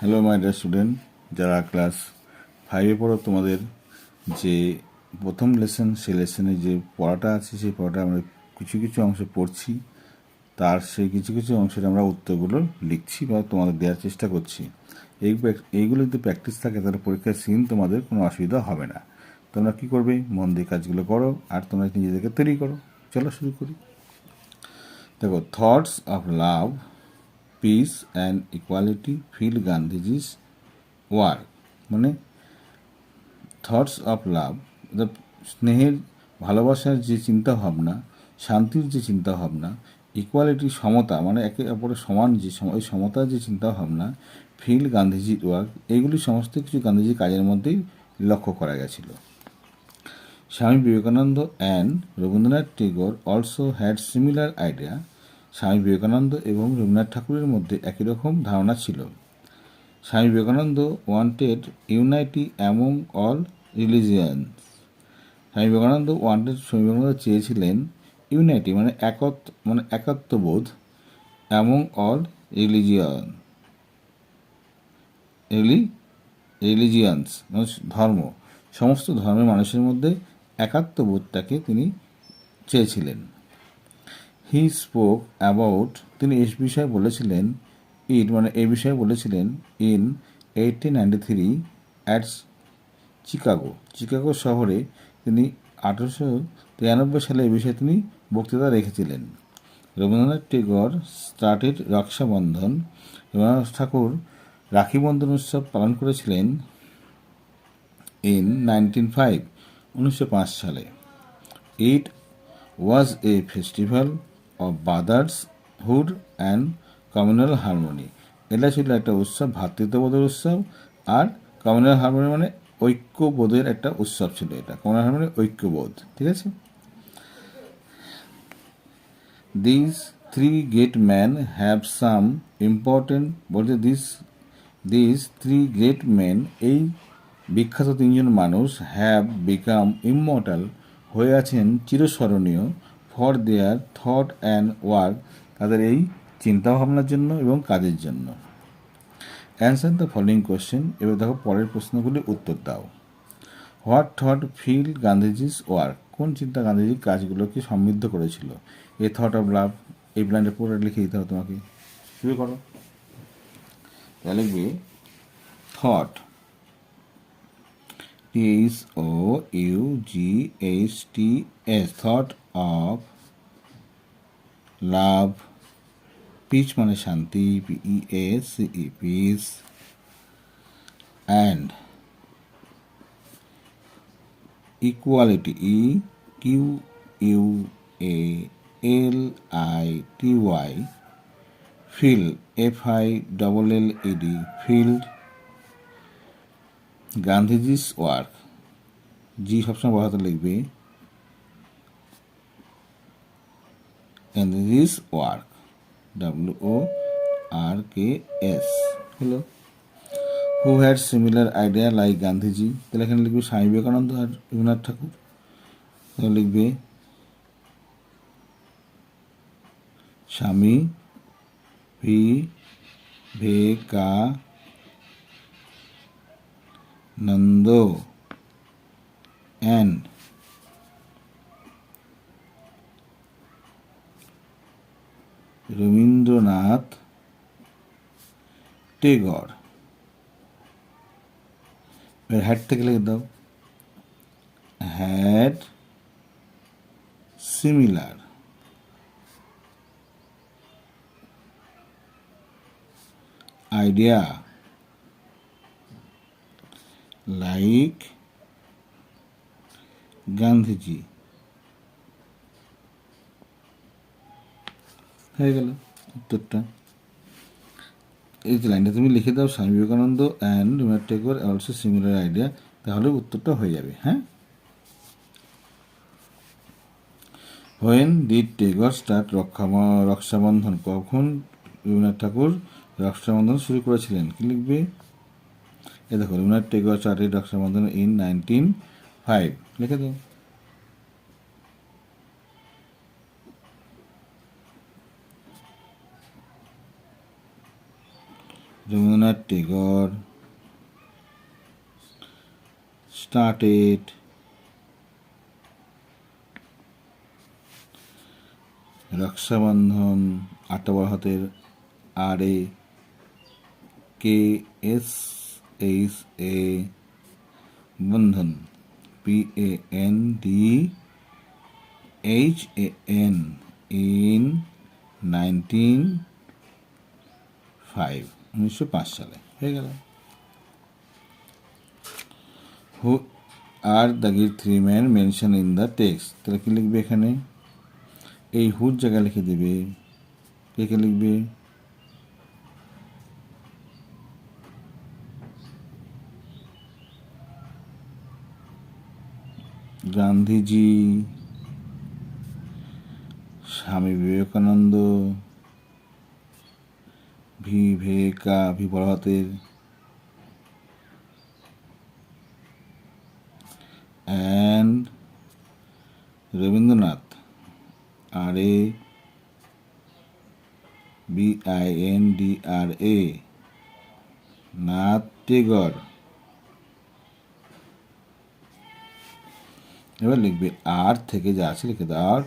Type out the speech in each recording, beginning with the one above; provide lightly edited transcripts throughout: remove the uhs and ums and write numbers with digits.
Hello my dear student, যারা class 5-এ পড়ো, তোমাদের যে প্রথম লেসন, সেই লেসনে যে পড়াটা আছে সেই পড়াটা আমরা কিছু কিছু অংশ পড়ছি। তার সেই কিছু কিছু অংশের আমরা উত্তরগুলো লিখছি বা তোমাদের দেওয়ার চেষ্টা করছি। এইগুলো যদি প্র্যাকটিস থাকে তাহলে পরীক্ষার সিন তোমাদের কোনো অসুবিধা হবে না। তোমরা কী করবে? মন দিয়ে কাজগুলো করো আর তোমরা নিজেদেরকে তৈরি করো। চলো শুরু করি। দেখো, thoughts of love, peace and equality fill Gandhiji's work. মানে থটস অফ লাভ, স্নেহের, ভালোবাসার যে চিন্তাভাবনা, শান্তির যে চিন্তাভাবনা, ইকুয়ালিটি, সমতা, মানে একে অপরের সমান যে ওই সমতার যে চিন্তাভাবনা, ফিল গান্ধীজির ওয়ার্ক, এইগুলি সমস্ত কিছু গান্ধীজির কাজের মধ্যেই লক্ষ্য করা গেছিল। Swami Vivekananda and Rabindranath Tagore also had similar idea. Swami Vivekananda এবং রবীন্দ্রনাথ ঠাকুরের মধ্যে একই রকম ধারণা ছিল। Swami Vivekananda wanted unity among all religion. Swami Vivekananda চেয়েছিলেন ইউনাইটি মানে একাত্মবোধ, অ্যামং অল রিলিজিয়ান রিলিজিয়ান্স মানে ধর্ম, সমস্ত ধর্মের মানুষের মধ্যে একাত্মবোধটাকে তিনি চেয়েছিলেন। হি স্পোক অ্যাবাউট, তিনি এই বিষয়ে বলেছিলেন, এই বিষয়ে বলেছিলেন ইন 1893 অ্যাট চিকাগো শহরে। তিনি 1893 সালে এই বিষয়ে তিনি বক্তৃতা রেখেছিলেন। রবীন্দ্রনাথ টেগোর স্টার্টেড রক্ষাবন্ধন, রবীন্দ্রনাথ ঠাকুর রাখি বন্ধন উৎসব পালন করেছিলেন ইন 1905 সালে। It was a festival of brotherhood and communal harmony. এটা ছিল একটা উৎসব, ভ্রাতৃত্ববোধের উৎসব আর কমিউনাল হারমোনি মানে ঐক্যবোধের একটা উৎসব ছিল। এটা কমিউনাল হারমোনি, ঐক্যবোধ, ঠিক আছে। This three great man have some important, বলতে দিস থ্রি গ্রেট ম্যান, এই বিখ্যাত তিনজন মানুষ, হ্যাভ বিকাম ইমমর্টাল, হয়ে আছেন চিরস্মরণীয়, for their thought and work, তাদের এই চিন্তাভাবনার জন্য এবং কাজের জন্য। অ্যান্সার দ্য ফলোয়িং কোয়েশ্চেন, এবার দেখো পরের প্রশ্নগুলি উত্তর দাও। What thought fill Gandhiji's work, কোন চিন্তা গান্ধীজির কাজগুলোকে সমৃদ্ধ করেছিল? এ থট অফ লাভ, এই প্ল্যানটা পুরো লিখে দিতে হবে তোমাকে। শুরু করো। তাহলে লিখবে thought, THOUGHTS, thought of love, peace মানে শান্তি, PEACE, peace, and equality, EQUALITY, fill, FILLED, filled, Gandhiji's work, ji সবসময় বসাতে লিখবে, গান্ধীজিস ওয়ার্ক, WORKS, হলো। Who had similar idea like Gandhiji, তাহলে এখানে লিখবে স্বামী বিবেকানন্দ আর রবীন্দ্রনাথ ঠাকুর। তাহলে লিখবে স্বামী বিবেকানন্দ অ্যান্ড রবীন্দ্রনাথ টেগর। হ্যাড থেকে লিখে দাও, had similar idea like Gandhiji. হয়ে গেল উত্তরটা। এই যে লাইনটা তুমি লিখে দাও, Swami Vivekananda and Rabindranath Tagore also similar idea, তাহলে উত্তরটা হয়ে যাবে। হ্যাঁ, when did Tagore start Rakshabandhan, কখন রবীন্দ্রনাথ ঠাকুর রক্ষাবন্ধন শুরু করেছিলেন? কি লিখবে? এ দেখো, রবীন্দ্রনাথ টেগর স্টার্টেড রক্ষাবন্ধন ইন 1905, লিখে দাও। রবীন্দ্রনাথ টেগর started রক্ষাবন্ধন 8 বড় হাতের RAKSHA বন্ধন BANDHAN in 1905 সালে হয়ে গেল। Who are the three man mention in the text, তাহলে কী লিখবে এখানে? এই হুর জায়গায় লিখে দেবে, কে লিখবে? গান্ধীজি, স্বামী বিবেকানন্দ, ভি বড় হাতের, and রবীন্দ্রনাথ RABINDRA নাথ টেগর। এবার লিখবে আর থেকে যা আছে লিখে দাও, আর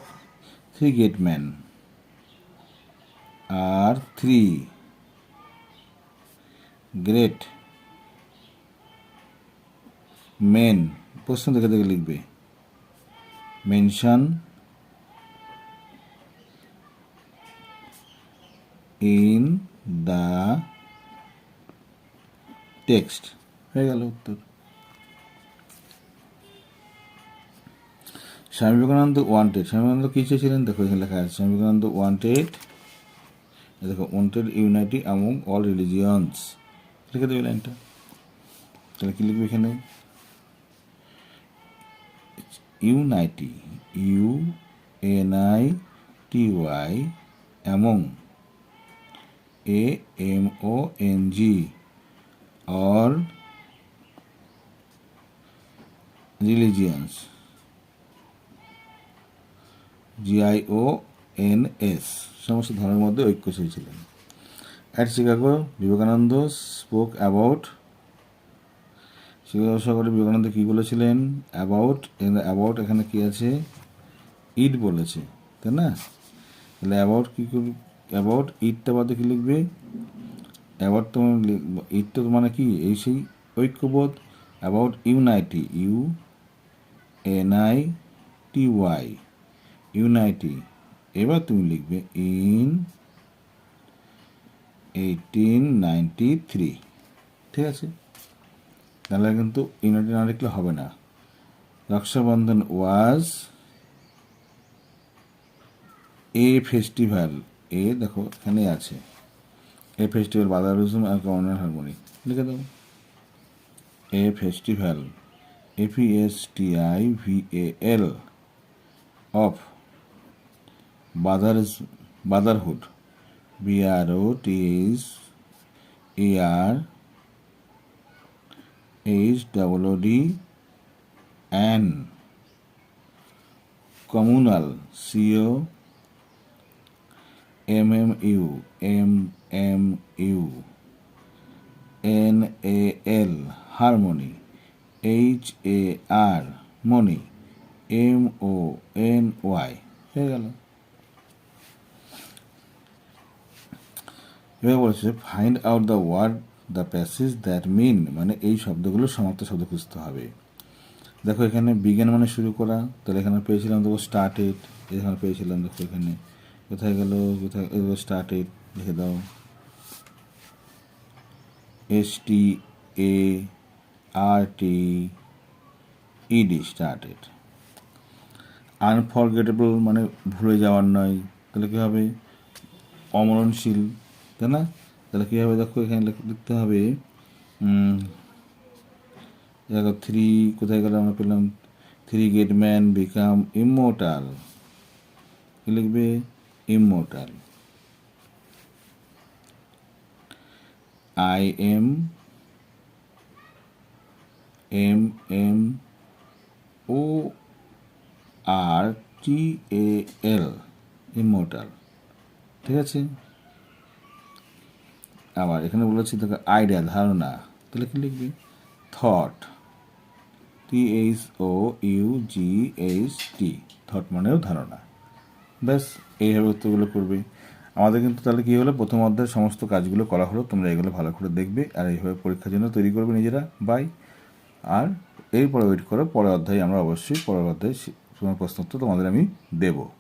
থ্রি গেট ম্যান, আর থ্রি গ্রেট মেন, প্রশ্ন দেখে দেখে লিখবে, মেনশন ইন দ্য টেক্সট, হয়ে গেল উত্তর। স্বামী বিবেকানন্দ ওয়ান্টেড, স্বামী বিবেকানন্দ কী চেয়েছিলেন? দেখো এখানে লেখা আছে, স্বামী বিবেকানন্দ ওয়ান্টেড, দেখো wanted unity among all religions, লিখে দেবে লাইনটা। তাহলে কী লিখবে এখানে? Unity, UNITY among AMONG all religions GIONS, সমস্ত ধর্মের মধ্যে ঐক্য চেয়েছিলেন। At Chicago Vivekananda spoke about, Chicago শহরে বিবেকানন্দ কী বলেছিলেন? অ্যাবাউট এখানে কী আছে? ইট বলেছে, তাই না? তাহলে অ্যাবাউট কী করবে? অ্যাবাউট ইটটা বাদে কী লিখবে? অ্যাবাউট তো ইটটা মানে কি? এই সেই ঐক্যবোধ। About unity, UNITY unity. এবার তুমি লিখবে ইন 1893, ঠিক আছে? তাহলে কিন্তু ইউনাইটি না লিখলে হবে না। রক্ষাবন্ধন ওয়াজ এ ফেস্টিভ্যাল, এ দেখো এখানে আছে, এ ফেস্টিভ্যাল বাদারিজম আর কমিউনাল হারমোনি, লিখে দেবো। A festival FESTIVAL of brotherhood BROTHERHOOD and communal COMMUNAL harmony HAR মনি MONY, হয়ে গেল। এবার বলছে find out the word the passage that mean, মানে এই শব্দগুলো সমাপ্ত শব্দ খুঁজতে হবে। দেখো এখানে বিজ্ঞান মানে শুরু করা, তাহলে এখানে পেয়েছিলাম দেখো স্টার্টেড, এখানে পেয়েছিলাম দেখো এখানে কোথায় গেল, কোথায় স্টার্টেড লিখে দাও, STARTED স্টার্টেড। আনফরগেটেবল মানে ভুলে যাওয়ার নয়, তাহলে কী হবে? অমরণশীল, তাই না? তাহলে কী হবে? দেখো এখানে লিখতে হবে, দেখো থ্রি কোথায় গেল? আমরা পেলাম three gate man become immortal, কী লিখবে? ইমমর্টাল। IMMORTAL ইমমর্টাল, ঠিক আছে? আবার এখানে বলেছি দেখো আইডিয়া, ধারণা, তাহলে কি লিখবি? থট, THOUGHT, থট মানেও ধারণা। ব্যাস এইভাবে উত্তরগুলো করবে। আমাদের কিন্তু তাহলে কী হলো, প্রথম অধ্যায়ের সমস্ত কাজগুলো করা হলো। তোমরা এগুলো ভালো করে দেখবে আর এইভাবে পরীক্ষার জন্য তৈরি করবে নিজেরা। বাই। আর এরপরে ওয়েট করো, পরের অধ্যায়ে আমরা অবশ্যই পরের অধ্যায়ে তোমার প্রশ্নোত্তর তোমাদের আমি দেবো।